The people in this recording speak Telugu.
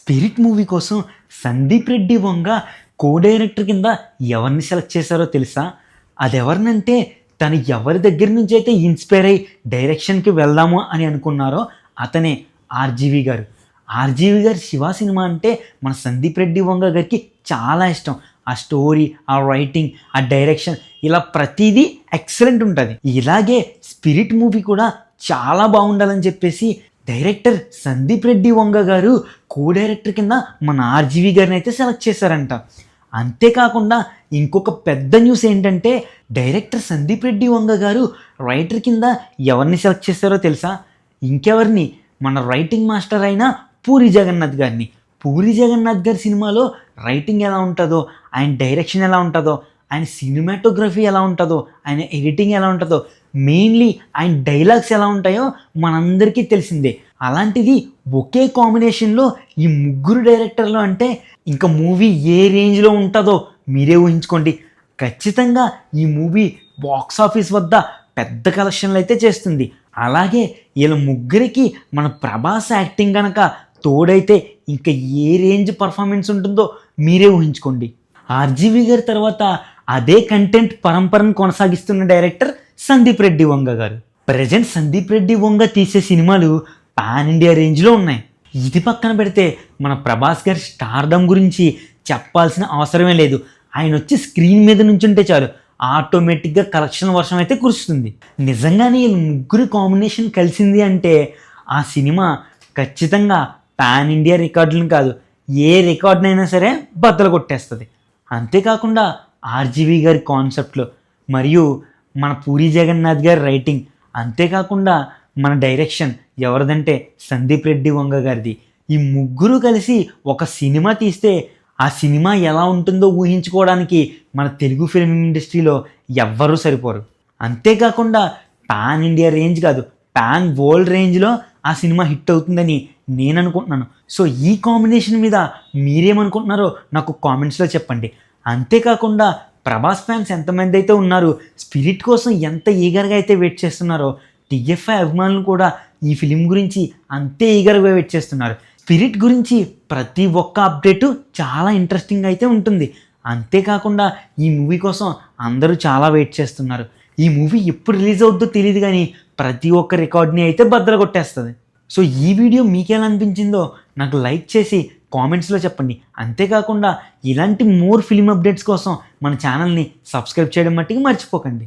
స్పిరిట్ మూవీ కోసం సందీప్ రెడ్డి వంగ కో డైరెక్టర్ కింద ఎవరిని సెలెక్ట్ చేశారో తెలుసా? అది ఎవరినంటే తను ఎవరి దగ్గర నుంచి అయితే ఇన్స్పైర్ అయ్యి డైరెక్షన్కి వెళ్దాము అని అనుకున్నారో అతనే ఆర్జీవి గారు. ఆర్జీవి గారు శివ సినిమా అంటే మన సందీప్ రెడ్డి వంగ గారికి చాలా ఇష్టం. ఆ స్టోరీ, ఆ రైటింగ్, ఆ డైరెక్షన్ ఇలా ప్రతిదీ ఎక్సలెంట్ ఉంటుంది. ఇలాగే స్పిరిట్ మూవీ కూడా చాలా బాగుండాలని చెప్పేసి డైరెక్టర్ సందీప్ రెడ్డి వంగ గారు కో డైరెక్టర్ కింద మన ఆర్జీవి గారిని అయితే సెలెక్ట్ చేశారంట. అంతేకాకుండా ఇంకొక పెద్ద న్యూస్ ఏంటంటే డైరెక్టర్ సందీప్ రెడ్డి వంగ గారు రైటర్ కింద ఎవరిని సెలెక్ట్ చేశారో తెలుసా? ఇంకెవరిని, మన రైటింగ్ మాస్టర్ అయిన పూరి జగన్నాథ్ గారిని. పూరి జగన్నాథ్ గారి సినిమాలో రైటింగ్ ఎలా ఉంటుందో, ఆయన డైరెక్షన్ ఎలా ఉంటుందో, ఆయన సినిమాటోగ్రఫీ ఎలా ఉంటుందో, ఆయన ఎడిటింగ్ ఎలా ఉంటుందో, మెయిన్లీ ఆయన డైలాగ్స్ ఎలా ఉంటాయో మనందరికీ తెలిసిందే. అలాంటిది ఒకే కాంబినేషన్లో ఈ ముగ్గురు డైరెక్టర్లు అంటే ఇంకా మూవీ ఏ రేంజ్లో ఉంటుందో మీరే ఊహించుకోండి. ఖచ్చితంగా ఈ మూవీ బాక్స్ ఆఫీస్ వద్ద పెద్ద కలెక్షన్లు అయితే చేస్తుంది. అలాగే వీళ్ళ ముగ్గురికి మన ప్రభాస్ యాక్టింగ్ కనుక తోడైతే ఇంకా ఏ రేంజ్ పర్ఫార్మెన్స్ ఉంటుందో మీరే ఊహించుకోండి. ఆర్జీవి గారి తర్వాత అదే కంటెంట్ పరంపరను కొనసాగిస్తున్న డైరెక్టర్ సందీప్ రెడ్డి వంగ గారు. ప్రజెంట్ సందీప్ రెడ్డి వంగ తీసే సినిమాలు పాన్ ఇండియా రేంజ్లో ఉన్నాయి. ఇది పక్కన పెడితే మన ప్రభాస్ గారి స్టార్డమ్ గురించి చెప్పాల్సిన అవసరమే లేదు. ఆయన వచ్చి స్క్రీన్ మీద నుంచుంటే చాలు ఆటోమేటిక్గా కలెక్షన్ వర్షం అయితే కురుస్తుంది. నిజంగానే వీళ్ళు ముగ్గురు కాంబినేషన్ కలిసింది అంటే ఆ సినిమా ఖచ్చితంగా పాన్ ఇండియా రికార్డులను కాదు, ఏ రికార్డునైనా సరే బద్దలు కొట్టేస్తుంది. అంతేకాకుండా ఆర్జీవి గారి కాన్సెప్ట్లో మరియు మన పూరి జగన్నాథ్ గారి రైటింగ్, అంతేకాకుండా మన డైరెక్షన్ ఎవరిదంటే సందీప్ రెడ్డి వంగ గారిది. ఈ ముగ్గురు కలిసి ఒక సినిమా తీస్తే ఆ సినిమా ఎలా ఉంటుందో ఊహించుకోవడానికి మన తెలుగు ఫిల్మ్ ఇండస్ట్రీలో ఎవ్వరూ సరిపోరు. అంతేకాకుండా పాన్ ఇండియా రేంజ్ కాదు, పాన్ వరల్డ్ రేంజ్లో ఆ సినిమా హిట్ అవుతుందని నేను అనుకుంటున్నాను. సో ఈ కాంబినేషన్ మీద మీరేమనుకుంటున్నారో నాకు కామెంట్స్లో చెప్పండి. అంతేకాకుండా ప్రభాస్ ఫ్యాన్స్ ఎంతమంది అయితే ఉన్నారు, స్పిరిట్ కోసం ఎంత ఈగర్గా అయితే వెయిట్ చేస్తున్నారో, టీఎఫ్ఐ అభిమానులు కూడా ఈ ఫిలిం గురించి అంతే ఈగర్గా వెయిట్ చేస్తున్నారు. స్పిరిట్ గురించి ప్రతి ఒక్క అప్డేటు చాలా ఇంట్రెస్టింగ్ అయితే ఉంటుంది. అంతేకాకుండా ఈ మూవీ కోసం అందరూ చాలా వెయిట్ చేస్తున్నారు. ఈ మూవీ ఎప్పుడు రిలీజ్ అవుద్దో తెలియదు కానీ ప్రతి ఒక్క రికార్డ్ని అయితే బద్దలు కొట్టేస్తుంది. సో ఈ వీడియో మీకు ఎలా అనిపించిందో నాకు లైక్ చేసి కామెంట్స్లో చెప్పండి. అంతేకాకుండా ఇలాంటి మోర్ ఫిలిం అప్డేట్స్ కోసం మన ఛానల్ని సబ్స్క్రైబ్ చేయడం మట్టికి మర్చిపోకండి.